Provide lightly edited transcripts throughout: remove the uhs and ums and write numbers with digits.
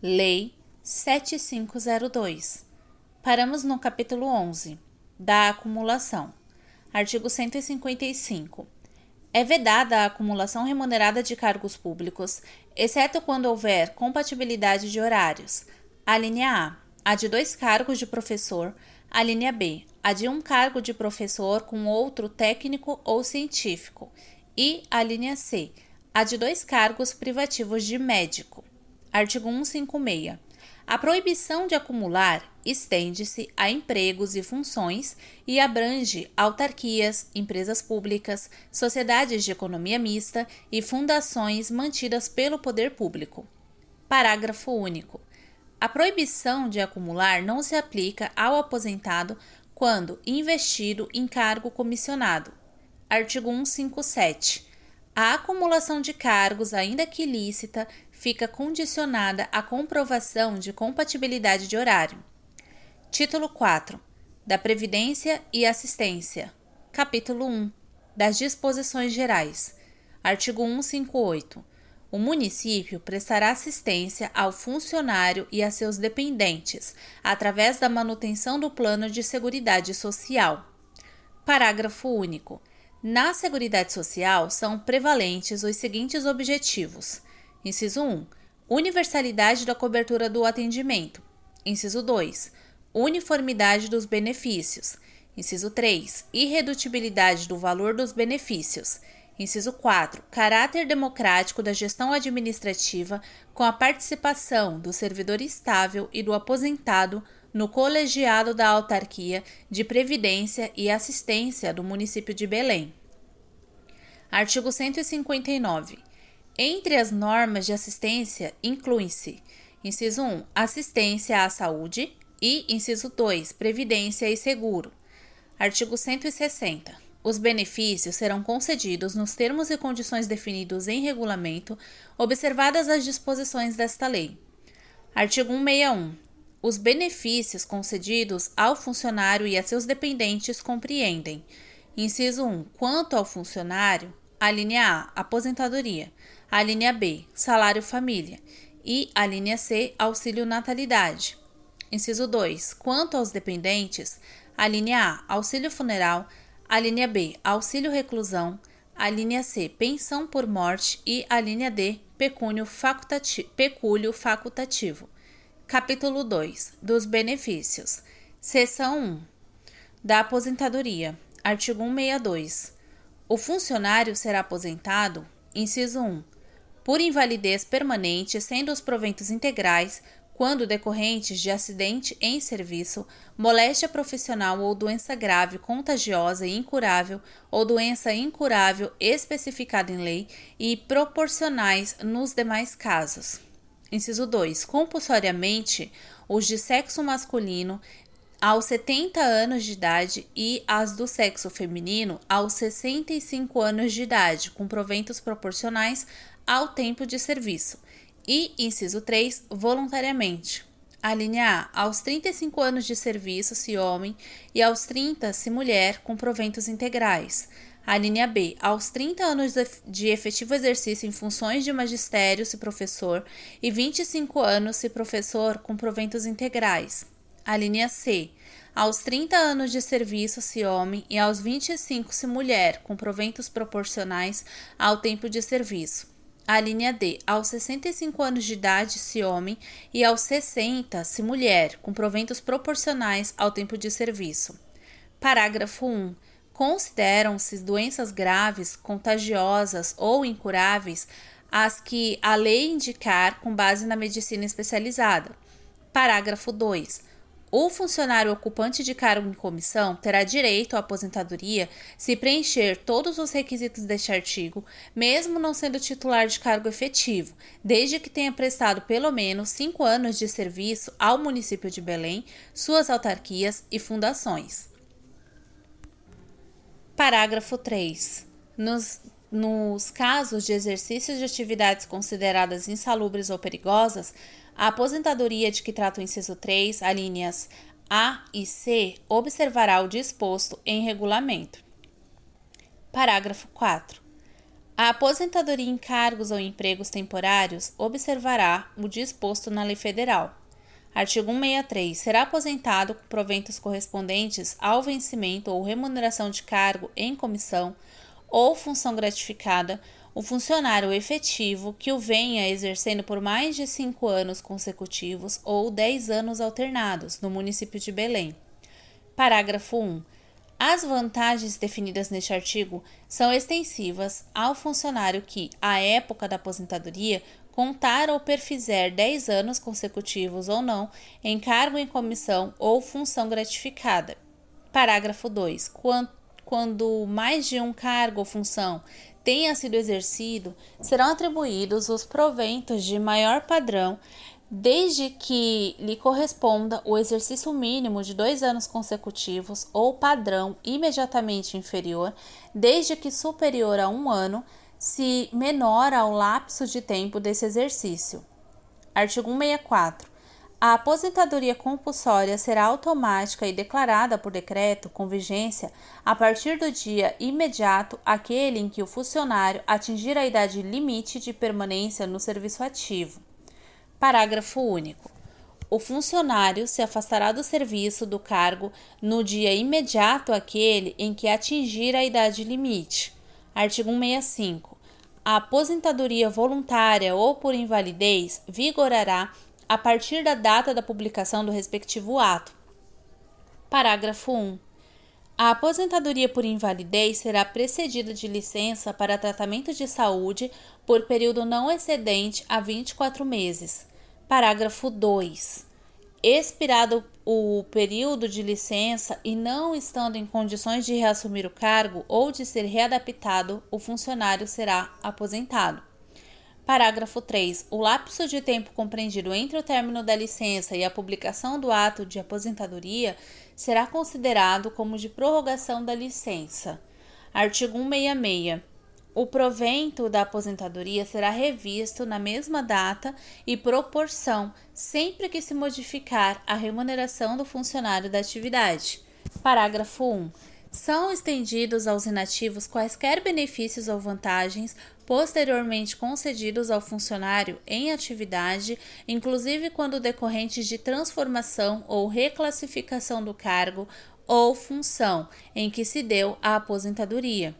Lei 7502. Paramos no capítulo 11, da acumulação. Artigo 155. É vedada a acumulação remunerada de cargos públicos, exceto quando houver compatibilidade de horários. A linha A de 2 cargos de professor. A linha B, a de 1 cargo de professor com outro técnico ou científico. E a linha C, a de 2 cargos privativos de médico. Artigo 156. A proibição de acumular estende-se a empregos e funções e abrange autarquias, empresas públicas, sociedades de economia mista e fundações mantidas pelo poder público. Parágrafo único. A proibição de acumular não se aplica ao aposentado quando investido em cargo comissionado. Artigo 157. A acumulação de cargos, ainda que ilícita, fica condicionada à comprovação de compatibilidade de horário. Título 4. Da Previdência e Assistência. Capítulo 1. Das Disposições Gerais. Artigo 158. O município prestará assistência ao funcionário e a seus dependentes, através da manutenção do plano de seguridade social. Parágrafo único. Na Seguridade Social são prevalentes os seguintes objetivos. Inciso 1. Universalidade da cobertura do atendimento. Inciso 2. Uniformidade dos benefícios. Inciso 3. Irredutibilidade do valor dos benefícios. Inciso 4. Caráter democrático da gestão administrativa com a participação do servidor estável e do aposentado no colegiado da autarquia de previdência e assistência do município de Belém. Artigo 159. Entre as normas de assistência incluem-se: inciso 1, assistência à saúde e inciso 2, previdência e seguro. Artigo 160. Os benefícios serão concedidos nos termos e condições definidos em regulamento, observadas as disposições desta lei. Artigo 161. Os benefícios concedidos ao funcionário e a seus dependentes compreendem: inciso 1, quanto ao funcionário, a linha A, aposentadoria, a linha B, salário família e a linha C, auxílio natalidade. Inciso 2, quanto aos dependentes, a linha A, auxílio funeral, a linha B, auxílio reclusão, a linha C, pensão por morte e a linha D, pecúlio facultativo. Capítulo 2. Dos benefícios. Seção 1. Da aposentadoria. Artigo 162. O funcionário será aposentado, inciso 1, por invalidez permanente, sendo os proventos integrais, quando decorrentes de acidente em serviço, moléstia profissional ou doença grave, contagiosa e incurável, ou doença incurável especificada em lei, e proporcionais nos demais casos. Inciso 2. Compulsoriamente, os de sexo masculino aos 70 anos de idade e as do sexo feminino aos 65 anos de idade, com proventos proporcionais ao tempo de serviço. E, inciso 3, voluntariamente. A linha A, aos 35 anos de serviço, se homem, e aos 30, se mulher, com proventos integrais. A linha B, aos 30 anos de efetivo exercício em funções de magistério, se professor, e 25 anos, se professor, com proventos integrais. A linha C, aos 30 anos de serviço, se homem, e aos 25, se mulher, com proventos proporcionais ao tempo de serviço. A linha D, aos 65 anos de idade, se homem, e aos 60, se mulher, com proventos proporcionais ao tempo de serviço. Parágrafo 1. Consideram-se doenças graves, contagiosas ou incuráveis as que a lei indicar com base na medicina especializada. Parágrafo 2. O funcionário ocupante de cargo em comissão terá direito à aposentadoria se preencher todos os requisitos deste artigo, mesmo não sendo titular de cargo efetivo, desde que tenha prestado pelo menos 5 anos de serviço ao município de Belém, suas autarquias e fundações. Parágrafo 3. Nos casos de exercício de atividades consideradas insalubres ou perigosas, a aposentadoria de que trata o inciso 3, alíneas A e C, observará o disposto em regulamento. Parágrafo 4. A aposentadoria em cargos ou empregos temporários observará o disposto na Lei Federal. Artigo 163. Será aposentado com proventos correspondentes ao vencimento ou remuneração de cargo em comissão ou função gratificada o funcionário efetivo que o venha exercendo por mais de 5 anos consecutivos ou 10 anos alternados no município de Belém. Parágrafo 1. As vantagens definidas neste artigo são extensivas ao funcionário que, à época da aposentadoria, contar ou perfizer 10 anos consecutivos ou não em cargo em comissão ou função gratificada. Parágrafo 2. Quando mais de um cargo ou função tenha sido exercido, serão atribuídos os proventos de maior padrão, desde que lhe corresponda o exercício mínimo de 2 anos consecutivos ou padrão imediatamente inferior, desde que superior a 1 ano, se menor ao lapso de tempo desse exercício. Artigo 164. A aposentadoria compulsória será automática e declarada por decreto com vigência a partir do dia imediato àquele em que o funcionário atingir a idade limite de permanência no serviço ativo. Parágrafo único. O funcionário se afastará do serviço do cargo no dia imediato àquele em que atingir a idade limite. Artigo 165. A aposentadoria voluntária ou por invalidez vigorará a partir da data da publicação do respectivo ato. Parágrafo 1. A aposentadoria por invalidez será precedida de licença para tratamento de saúde por período não excedente a 24 meses. Parágrafo 2. Expirado o período de licença e não estando em condições de reassumir o cargo ou de ser readaptado, o funcionário será aposentado. Parágrafo 3. O lapso de tempo compreendido entre o término da licença e a publicação do ato de aposentadoria será considerado como de prorrogação da licença. Artigo 166. O provento da aposentadoria será revisto na mesma data e proporção, sempre que se modificar a remuneração do funcionário da atividade. Parágrafo 1. São estendidos aos inativos quaisquer benefícios ou vantagens posteriormente concedidos ao funcionário em atividade, inclusive quando decorrentes de transformação ou reclassificação do cargo ou função em que se deu a aposentadoria.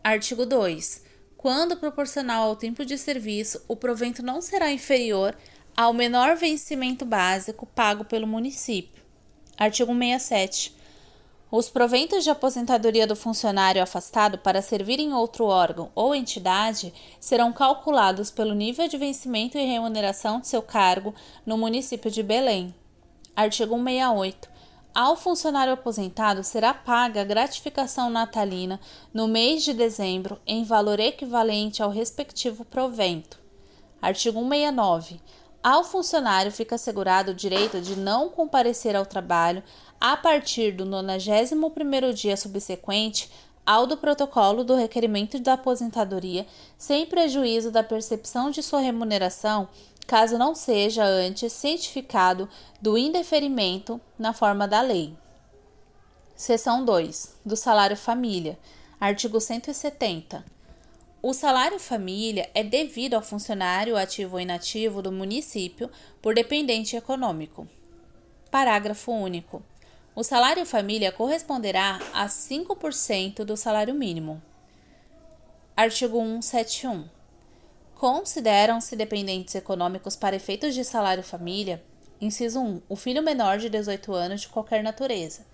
Artigo 2. Quando proporcional ao tempo de serviço, o provento não será inferior ao menor vencimento básico pago pelo município. Artigo 167. Os proventos de aposentadoria do funcionário afastado para servir em outro órgão ou entidade serão calculados pelo nível de vencimento e remuneração de seu cargo no município de Belém. Artigo 168. Ao funcionário aposentado será paga a gratificação natalina no mês de dezembro em valor equivalente ao respectivo provento. Artigo 169. Ao funcionário fica assegurado o direito de não comparecer ao trabalho a partir do 91º dia subsequente ao do protocolo do requerimento da aposentadoria, sem prejuízo da percepção de sua remuneração, caso não seja antes cientificado do indeferimento na forma da lei. Seção 2. Do salário família. Artigo 170. O salário família é devido ao funcionário ativo ou inativo do município por dependente econômico. Parágrafo único. O salário família corresponderá a 5% do salário mínimo. Artigo 171. Consideram-se dependentes econômicos para efeitos de salário família: inciso 1, o filho menor de 18 anos de qualquer natureza.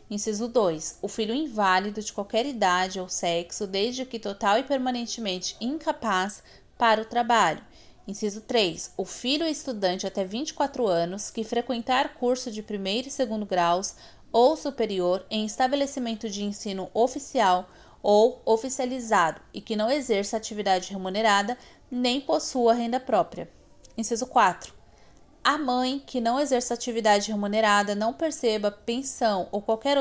Inciso 2, o filho inválido de qualquer idade ou sexo, desde que total e permanentemente incapaz para o trabalho. Inciso 3, o filho estudante até 24 anos que frequentar curso de primeiro e segundo graus ou superior em estabelecimento de ensino oficial ou oficializado e que não exerça atividade remunerada nem possua renda própria. Inciso 4. A mãe que não exerça atividade remunerada, não perceba pensão ou qualquer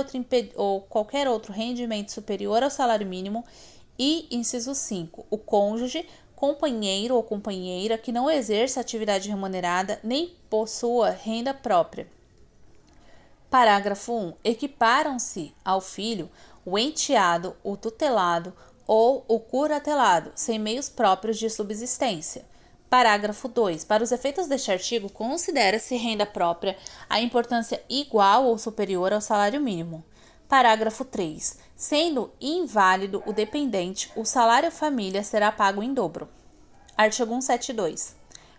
outro rendimento superior ao salário mínimo. E, inciso 5, o cônjuge, companheiro ou companheira que não exerça atividade remunerada nem possua renda própria. Parágrafo 1. Equiparam-se ao filho o enteado, o tutelado ou o curatelado, sem meios próprios de subsistência. Parágrafo 2. Para os efeitos deste artigo, considera-se renda própria a importância igual ou superior ao salário mínimo. Parágrafo 3. Sendo inválido o dependente, o salário família será pago em dobro. Artigo 172.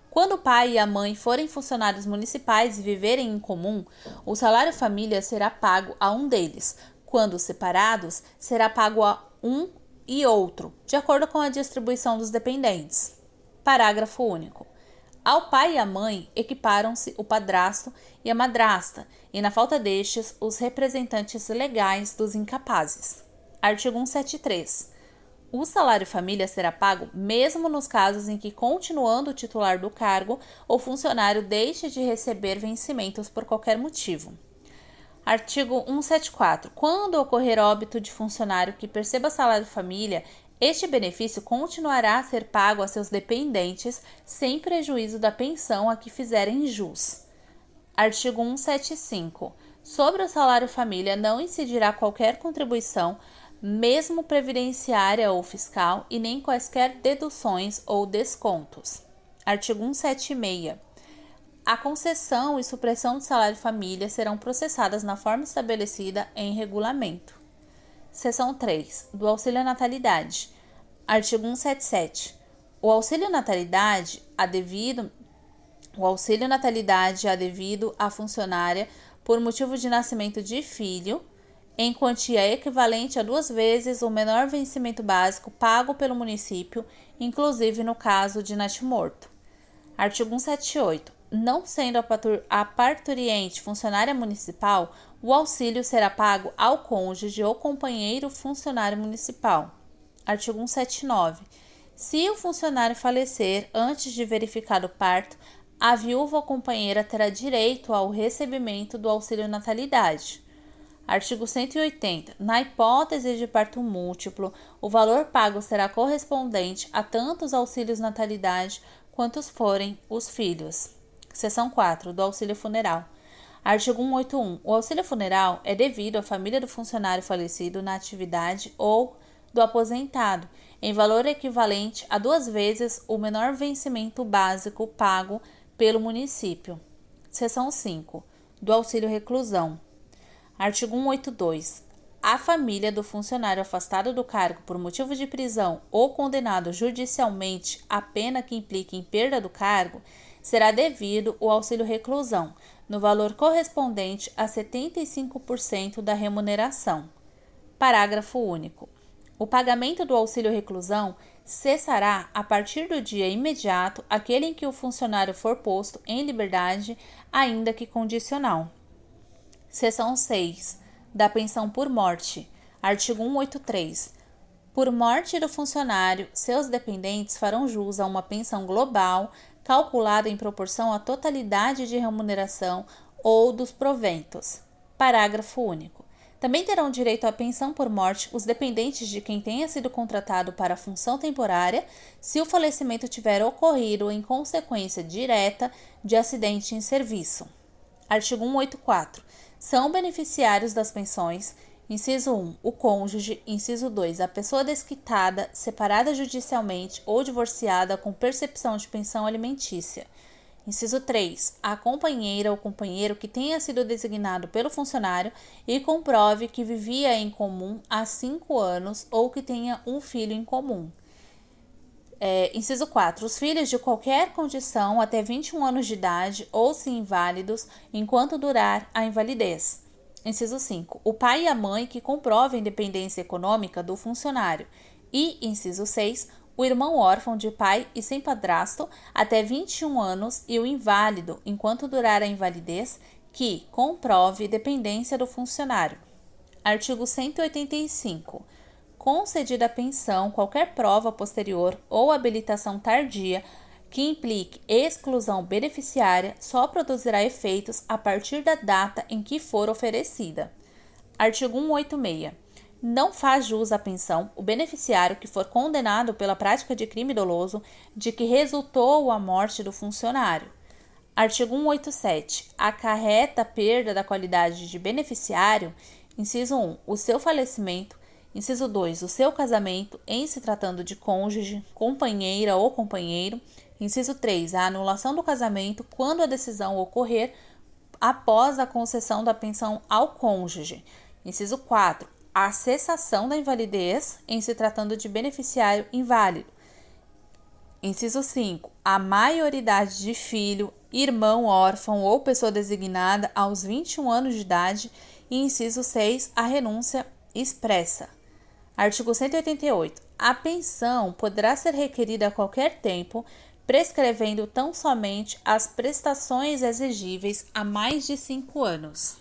Quando o pai e a mãe forem funcionários municipais e viverem em comum, o salário família será pago a um deles. Quando separados, será pago a um e outro, de acordo com a distribuição dos dependentes. Parágrafo único. Ao pai e à mãe equiparam-se o padrasto e a madrasta, e na falta destes, os representantes legais dos incapazes. Artigo 173. O salário família será pago mesmo nos casos em que, continuando o titular do cargo, o funcionário deixe de receber vencimentos por qualquer motivo. Artigo 174. Quando ocorrer óbito de funcionário que perceba salário família, este benefício continuará a ser pago a seus dependentes sem prejuízo da pensão a que fizerem jus. Artigo 175. Sobre o salário família não incidirá qualquer contribuição, mesmo previdenciária ou fiscal, e nem quaisquer deduções ou descontos. Artigo 176. A concessão e supressão do salário família serão processadas na forma estabelecida em regulamento. Seção 3. Do auxílio natalidade. Artigo 177. O auxílio natalidade a devido à funcionária por motivo de nascimento de filho, em quantia equivalente a 2 vezes o menor vencimento básico pago pelo município, inclusive no caso de natimorto. Artigo 178. Não sendo a parturiente funcionária municipal, o auxílio será pago ao cônjuge ou companheiro funcionário municipal. Artigo 179. Se o funcionário falecer antes de verificado o parto, a viúva ou companheira terá direito ao recebimento do auxílio natalidade. Artigo 180. Na hipótese de parto múltiplo, o valor pago será correspondente a tantos auxílios natalidade quantos forem os filhos. Seção 4. Do auxílio funeral. Artigo 181. O auxílio funeral é devido à família do funcionário falecido na atividade ou do aposentado, em valor equivalente a 2 vezes o menor vencimento básico pago pelo município. Seção 5. Do auxílio reclusão. Artigo 182. A família do funcionário afastado do cargo por motivo de prisão ou condenado judicialmente a pena que implique em perda do cargo será devido o auxílio reclusão, no valor correspondente a 75% da remuneração. Parágrafo único. O pagamento do auxílio reclusão cessará a partir do dia imediato aquele em que o funcionário for posto em liberdade, ainda que condicional. Seção 6. Da pensão por morte. Artigo 183. Por morte do funcionário, seus dependentes farão jus a uma pensão global, calculada em proporção à totalidade de remuneração ou dos proventos. Parágrafo único. Também terão direito à pensão por morte os dependentes de quem tenha sido contratado para função temporária, se o falecimento tiver ocorrido em consequência direta de acidente em serviço. Artigo 184. São beneficiários das pensões: inciso 1, o cônjuge; inciso 2, a pessoa desquitada, separada judicialmente ou divorciada com percepção de pensão alimentícia; inciso 3, a companheira ou companheiro que tenha sido designado pelo funcionário e comprove que vivia em comum há 5 anos ou que tenha um filho em comum. Inciso 4. Os filhos de qualquer condição até 21 anos de idade ou se inválidos enquanto durar a invalidez. Inciso 5. O pai e a mãe que comprovem dependência econômica do funcionário. E, inciso 6. O irmão órfão de pai e sem padrasto até 21 anos e o inválido enquanto durar a invalidez que comprove dependência do funcionário. Artigo 185. Concedida a pensão, qualquer prova posterior ou habilitação tardia que implique exclusão beneficiária só produzirá efeitos a partir da data em que for oferecida. Artigo 186. Não faz jus à pensão o beneficiário que for condenado pela prática de crime doloso de que resultou a morte do funcionário. Artigo 187. Acarreta perda da qualidade de beneficiário, inciso 1, o seu falecimento, Inciso 2, o seu casamento em se tratando de cônjuge, companheira ou companheiro. Inciso 3, a anulação do casamento quando a decisão ocorrer após a concessão da pensão ao cônjuge. Inciso 4, a cessação da invalidez em se tratando de beneficiário inválido. Inciso 5, a maioridade de filho, irmão órfão ou pessoa designada aos 21 anos de idade. E inciso 6, a renúncia expressa. Artigo 188. A pensão poderá ser requerida a qualquer tempo, prescrevendo tão somente as prestações exigíveis há mais de 5 anos.